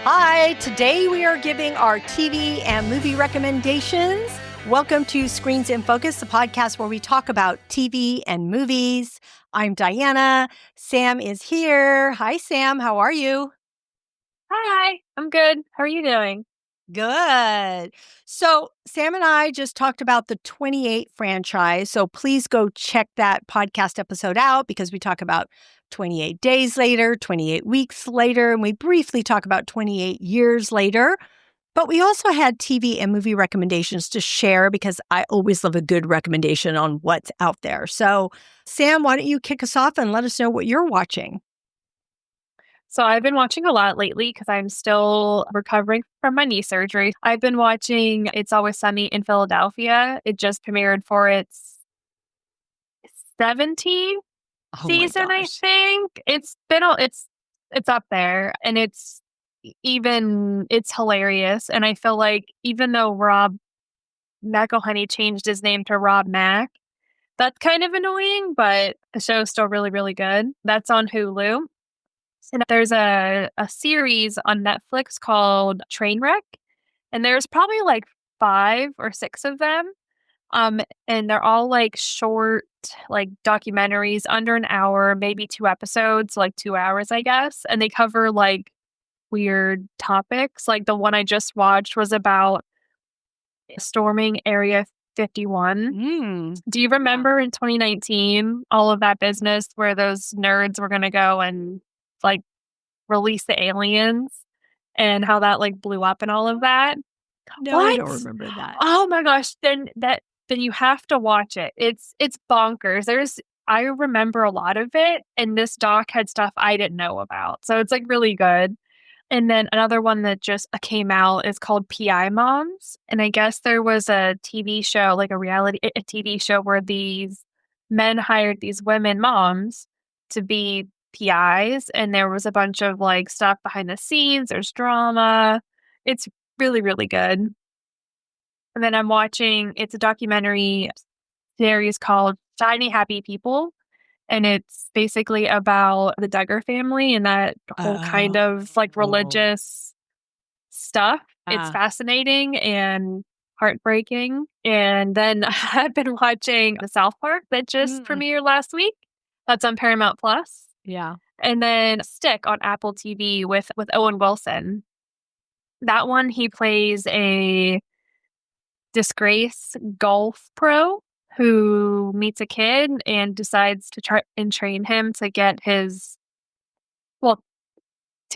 Hi, today we are giving our TV and movie recommendations. Welcome to Screens in Focus, the podcast where we talk about TV and movies. I'm Diana. Sam is here. Hi, Sam. How are you? Hi, I'm good. How are you doing? Good. So, Sam and I just talked about the 28 franchise. So, please go check that podcast episode out because we talk about 28 days later, 28 weeks later, and we briefly talk about 28 years later. But we also had TV and movie recommendations to share because I always love a good recommendation on what's out there. So, Sam, why don't you kick us off and let us know what you're watching? So I've been watching a lot lately because I'm still recovering from my knee surgery. I've been watching It's Always Sunny in Philadelphia. It just premiered for its 17th Oh my season, I gosh. think. It's up there, and it's hilarious. And I feel like even though Rob McElhenney changed his name to Rob Mack, that's kind of annoying, but the show's still really, really good. That's on Hulu. And there's a series on Netflix called Trainwreck, and there's probably like 5 or 6 of them. And they're all like short, like documentaries under an hour, maybe 2 episodes, like 2 hours, I guess. And they cover like weird topics. Like the one I just watched was about storming Area 51. Do you remember in 2019 all of that business where those nerds were going to go and like release the aliens and how that like blew up and all of that? No, I don't remember that. Oh my gosh, then you have to watch it. It's bonkers. I remember a lot of it, and this doc had stuff I didn't know about. So it's like really good. And then another one that just came out is called PI Moms. And I guess there was a TV show, like a TV show where these men hired these women moms to be PIs. And there was a bunch of like stuff behind the scenes. There's drama. It's really, really good. And then it's a documentary series called Shiny Happy People. And it's basically about the Duggar family and that whole kind of like religious stuff. It's fascinating and heartbreaking. And then I've been watching the South Park that just premiered last week. That's on Paramount Plus. Yeah. And then Stick on Apple TV with Owen Wilson. That one, he plays a disgraced golf pro who meets a kid and decides to try and train him to get to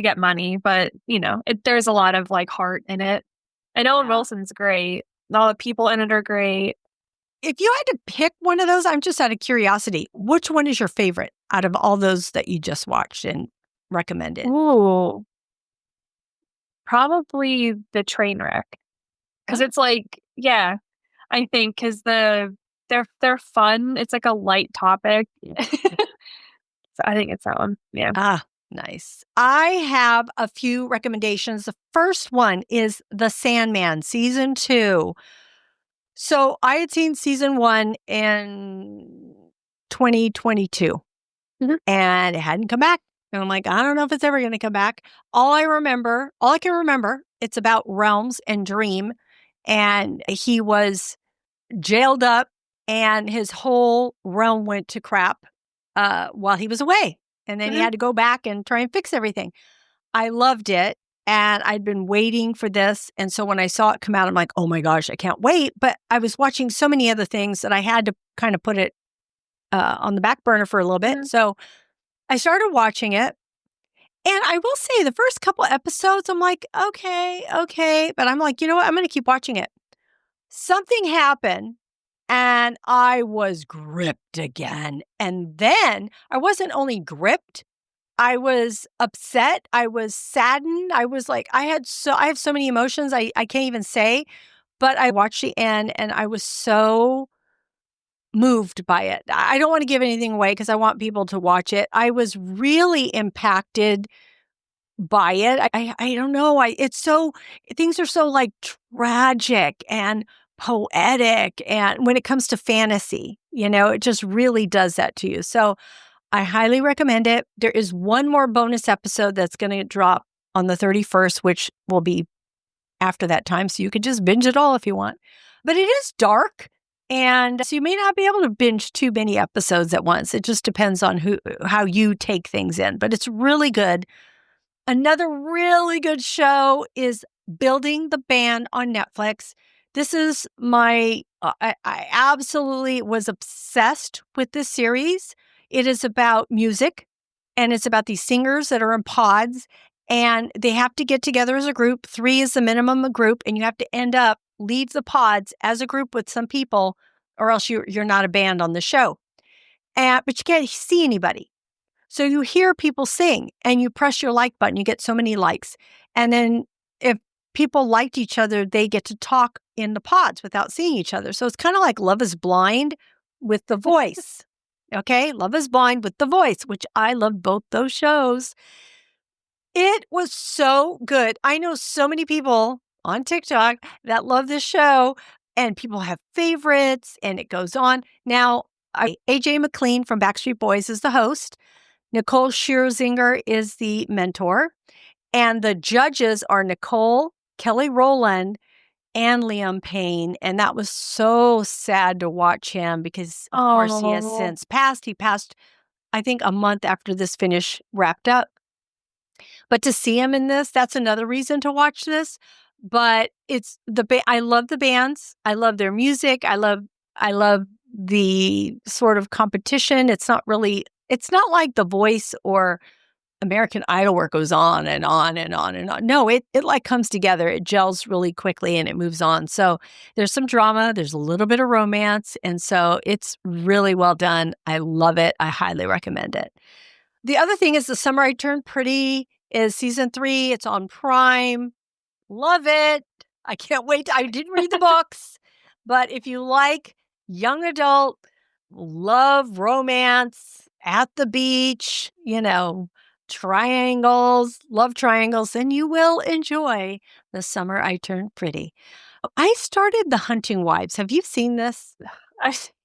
get money. But, there's a lot of like heart in it. And Owen Wilson's great. All the people in it are great. If you had to pick one of those, I'm just out of curiosity, which one is your favorite out of all those that you just watched and recommended? Ooh. Probably the Trainwreck. Because it's like, yeah, I think because they're fun. It's like a light topic. So I think it's that one. Yeah. Nice. I have a few recommendations. The first one is The Sandman, season 2. So I had seen season 1 in 2022 and it hadn't come back. And I'm like, I don't know if it's ever going to come back. All I can remember, it's about realms and dream. And he was jailed up and his whole realm went to crap while he was away. And then he had to go back and try and fix everything. I loved it. And I'd been waiting for this. And so when I saw it come out, I'm like, oh my gosh, I can't wait. But I was watching so many other things that I had to kind of put it on the back burner for a little bit. So I started watching it. And I will say the first couple episodes, I'm like, okay. But I'm like, you know what? I'm going to keep watching it. Something happened and I was gripped again. And then I wasn't only gripped, I was upset. I was saddened. I was like, I have so many emotions I can't even say. But I watched the end and I was so moved by it. I don't want to give anything away because I want people to watch it. I was really impacted by it. I don't know. Things are so like tragic and poetic. And when it comes to fantasy, it just really does that to you. So I highly recommend it. There is one more bonus episode that's going to drop on the 31st, which will be after that time. So you could just binge it all if you want. But it is dark. And so you may not be able to binge too many episodes at once. It just depends on how you take things in. But it's really good. Another really good show is Building the Band on Netflix. This is I absolutely was obsessed with this series. It is about music, and it's about these singers that are in pods, and they have to get together as a group. 3 is the minimum a group, and you have to leave the pods as a group with some people, or else you're not a band on the show. But you can't see anybody. So you hear people sing and you press your like button, you get so many likes. And then if people liked each other, they get to talk in the pods without seeing each other. So it's kind of like Love is Blind with The Voice. Okay, Love is Blind with The Voice, which I love both those shows. It was so good. I know so many people on TikTok that love this show, and people have favorites, and it goes on. Now, AJ McLean from Backstreet Boys is the host. Nicole Scherzinger is the mentor, and the judges are Nicole, Kelly Rowland, and Liam Payne. And that was so sad to watch him because, of course, he has since passed. He passed, I think, a month after this finish wrapped up. But to see him in this, that's another reason to watch this. But I love the bands. I love their music. I love the sort of competition. It's not like The Voice or American Idol where it goes on and on and on and on. No, it like comes together. It gels really quickly and it moves on. So there's some drama. There's a little bit of romance. And so it's really well done. I love it. I highly recommend it. The other thing is The Summer I Turned Pretty is season 3. It's on Prime. Love it. I can't wait. I didn't read the books, but if you like young adult, love romance at the beach, triangles, love triangles, then you will enjoy The Summer I Turned Pretty. I started The Hunting Wives. Have you seen this?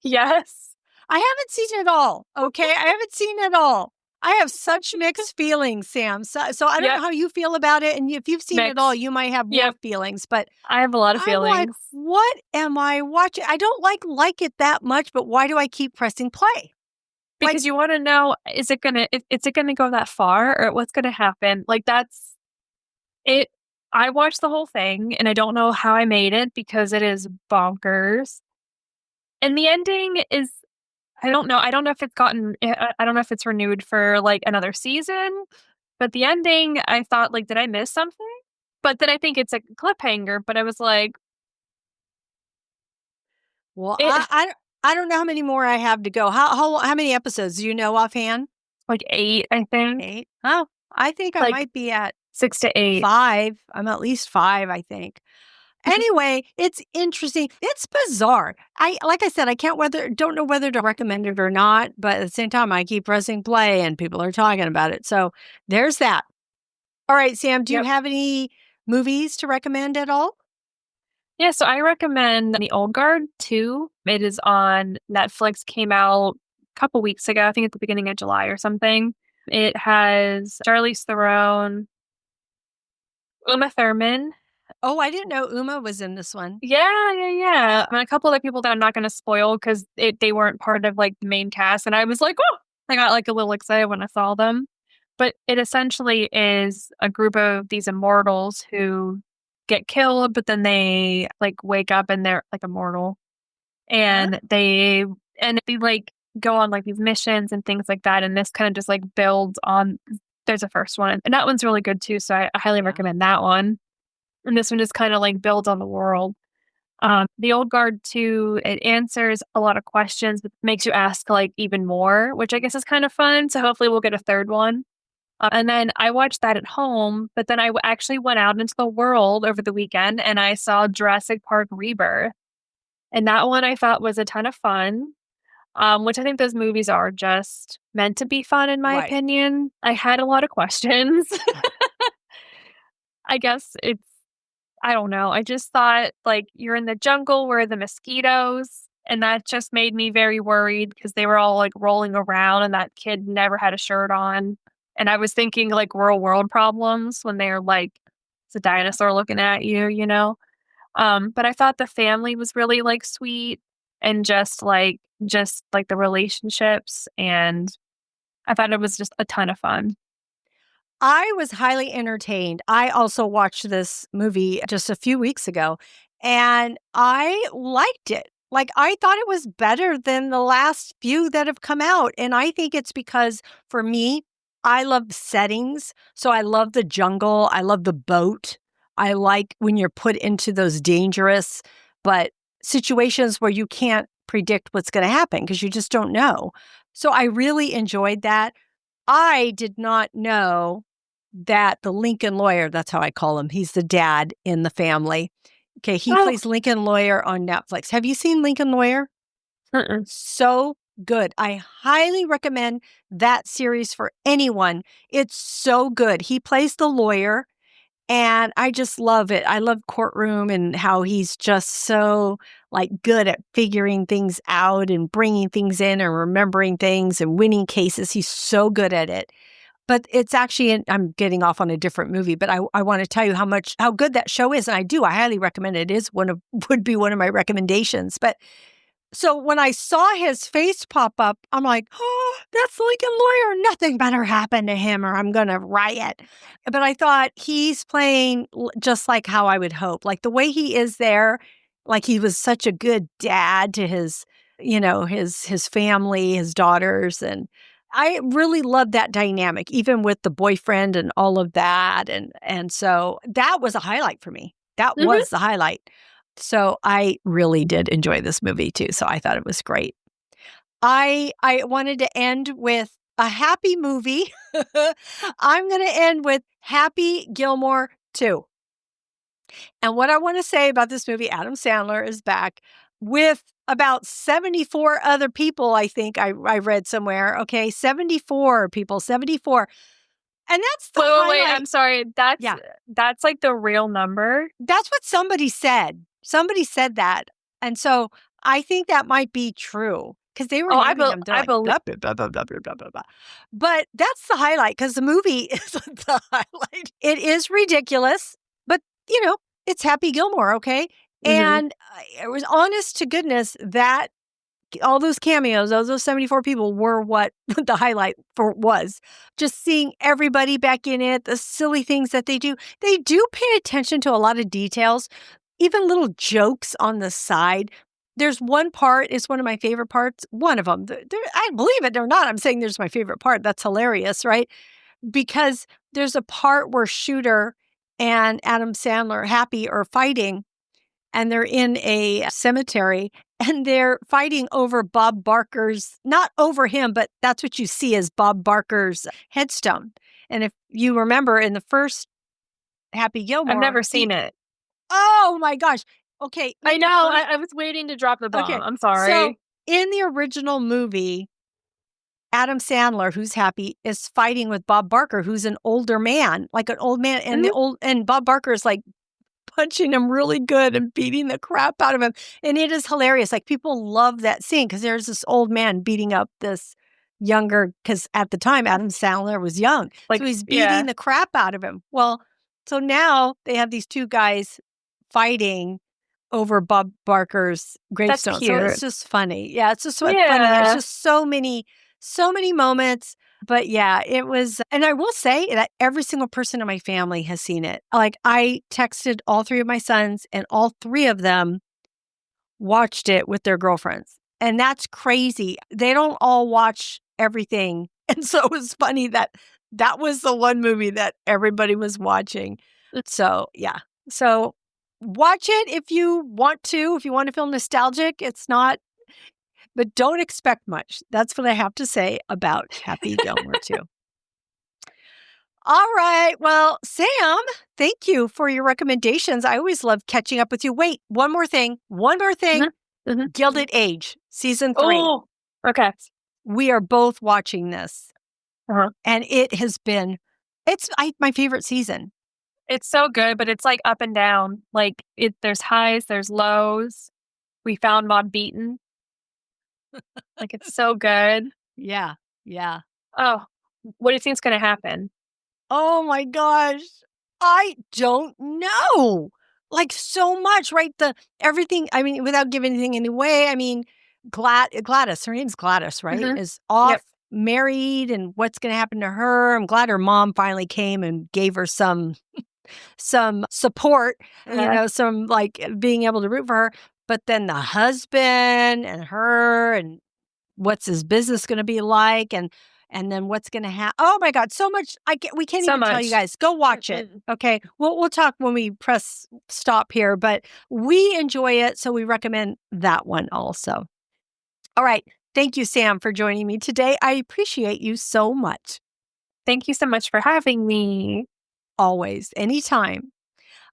Yes. I haven't seen it all. Okay. I haven't seen it all. I have such mixed feelings, Sam. So I don't know how you feel about it. And if you've seen it all, you might have more feelings. But I have a lot of feelings. I'm like, what am I watching? I don't like it that much, but why do I keep pressing play? Because you want to know, is it gonna go that far, or what's gonna happen? Like, that's it. I watched the whole thing, and I don't know how I made it because it is bonkers. And the ending is, I don't know. I don't know if it's renewed for like another season. But the ending, I thought, like, did I miss something? But then I think it's a cliffhanger. But I was like, well, I don't know how many more I have to go. How many episodes do you know offhand? Like 8, I think. 8? Oh, I think I might be at 6 to 8. 5. I'm at least 5, I think. Anyway, it's interesting. It's bizarre. Like I said, don't know whether to recommend it or not, but at the same time, I keep pressing play and people are talking about it. So there's that. All right, Sam, do you have any movies to recommend at all? Yeah, so I recommend The Old Guard 2. It is on Netflix, came out a couple weeks ago, I think at the beginning of July or something. It has Charlize Theron, Uma Thurman. Oh, I didn't know Uma was in this one. Yeah. And a couple other people that I'm not going to spoil because they weren't part of like the main cast. And I was like, oh, I got like a little excited when I saw them. But it essentially is a group of these immortals who get killed, but then they like wake up and they're like immortal. And they like go on like these missions and things like that. And this kind of just like builds on, there's a first one. And that one's really good too. So I highly recommend that one. And this one just kind of like builds on the world. The Old Guard 2, it answers a lot of questions, but makes you ask like even more, which I guess is kind of fun. So hopefully we'll get a third one. And then I watched that at home, but then I actually went out into the world over the weekend and I saw Jurassic Park Rebirth. And that one I thought was a ton of fun, which I think those movies are just meant to be fun, in my opinion. I had a lot of questions. I guess I don't know. I just thought, like, you're in the jungle where the mosquitoes, and that just made me very worried because they were all, like, rolling around, and that kid never had a shirt on. And I was thinking like real world problems when they're like, it's a dinosaur looking at you, you know? But I thought the family was really like sweet and just like the relationships. And I thought it was just a ton of fun. I was highly entertained. I also watched this movie just a few weeks ago and I liked it. Like, I thought it was better than the last few that have come out. And I think it's because for me, I love settings. So I love the jungle. I love the boat. I like when you're put into those dangerous, but situations where you can't predict what's going to happen because you just don't know. So I really enjoyed that. I did not know that the Lincoln lawyer, that's how I call him, he's the dad in the family. Okay, he Oh, plays Lincoln Lawyer on Netflix. Have you seen Lincoln Lawyer? mm-mm. So good. I highly recommend that series for anyone. It's so good. He plays the lawyer, and I just love it. I love courtroom and how he's just so like good at figuring things out and bringing things in and remembering things and winning cases. He's so good at it. But it's actually, I'm getting off on a different movie, but I want to tell you how good that show is. And I highly recommend it. It is would be one of my recommendations. But so when I saw his face pop up, I'm like, oh, that's Lincoln Lawyer. Nothing better happened to him or I'm going to riot. But I thought he's playing just like how I would hope. Like the way he is there, like he was such a good dad to his, his family, his daughters. And I really loved that dynamic, even with the boyfriend and all of that. And so that was a highlight for me. That Mhm. was the highlight. So I really did enjoy this movie too. So I thought it was great. I wanted to end with a happy movie. I'm going to end with Happy Gilmore 2. And what I want to say about this movie, Adam Sandler is back with about 74 other people, I think I read somewhere. Okay, 74 people, 74. And that's the Wait, highlight. I'm sorry. That's Yeah. that's like the real number. That's what somebody said. Somebody said that. And so I think that might be true because they were Oh, naming them. They're I like, believe. blah, blah, blah, blah, blah, blah, blah, blah, blah. But that's the highlight because the movie is the highlight. It is ridiculous, but it's Happy Gilmore, okay? Hmm. And it was honest to goodness that all those cameos, those 74 people were what the highlight for was. Just seeing everybody back in it, the silly things that they do. They do pay attention to a lot of details, even little jokes on the side. There's one part, it's one of my favorite parts. One of them. I believe it or not, I'm saying there's my favorite part. That's hilarious, right? Because there's a part where Shooter and Adam Sandler, Happy, are fighting and they're in a cemetery and they're fighting over Bob Barker's, not over him, but that's what you see as Bob Barker's headstone. And if you remember in the first Happy I've Gilmore, never seen it. oh my gosh. Okay. I know. I was waiting to drop the bomb. Okay. I'm So sorry. in the original movie, Adam Sandler, who's Happy, is fighting with Bob Barker, who's an older man, like an old man. And Mhm. and Bob Barker is like punching him really good and beating the crap out of him. And it is hilarious. Like people love that scene because there's this old man beating up this younger, because at the time Adam Sandler was young. So Like, he's yeah, beating the crap out of him. Well, so now they have these two guys fighting over Bob Barker's that's gravestone. So it's cute. just funny. Yeah, it's just so funny. It's Yeah. just so many moments. But yeah, it was, and I will say that every single person in my family has seen it. Like I texted all three of my sons, and all three of them watched it with their girlfriends. And that's crazy. They don't all watch everything. And so it was funny that that was the one movie that everybody was watching. So, yeah. So, watch it if you want to. If you want to feel nostalgic, it's not, but don't expect much. That's what I have to say about Happy Gilmore too. All right. Well, Sam, thank you for your recommendations. I always love catching up with you. Wait, one more thing. One more thing. Mhm. Mhm. Gilded Age, season 3. Oh, okay. We are both watching this, Uh-huh. and it has been, my favorite season. It's so good, but it's like up and down. Like there's highs, there's lows. We found Mom Beaton. Like it's so good. Yeah. Yeah. Oh, What do you think's going to happen? Oh my gosh. I don't know. Like so much, right? Everything, I mean, without giving anything away, I mean, Gladys, her name's Gladys, right? Mhm. Is off Yep. married, and what's going to happen to her? I'm glad her mom finally came and gave her some support, some like being able to root for her. But then the husband and her, and what's his business going to be like, and then what's going to happen. Oh my God, so much. We can't So even tell you much. guys. Go watch it. Okay. We'll talk when we press stop here, but we enjoy it. So we recommend that one also. All right. Thank you, Sam, for joining me today. I appreciate you so much. Thank you so much for having me. Always, anytime.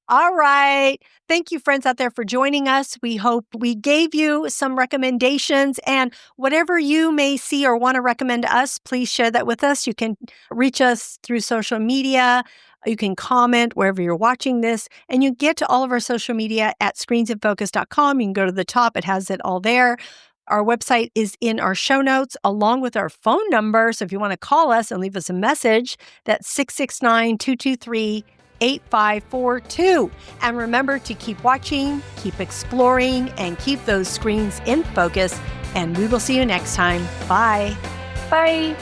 All right. Thank you, friends out there, for joining us. We hope we gave you some recommendations, and whatever you may see or want to recommend to us, please share that with us. You can reach us through social media. You can comment wherever you're watching this, and you get to all of our social media at screensinfocus.com. You can go to the top. It has it all there. Our website is in our show notes, along with our phone number. So if you want to call us and leave us a message, that's 669-223-8542. And remember to keep watching, keep exploring, and keep those screens in focus. And we will see you next time. Bye. Bye.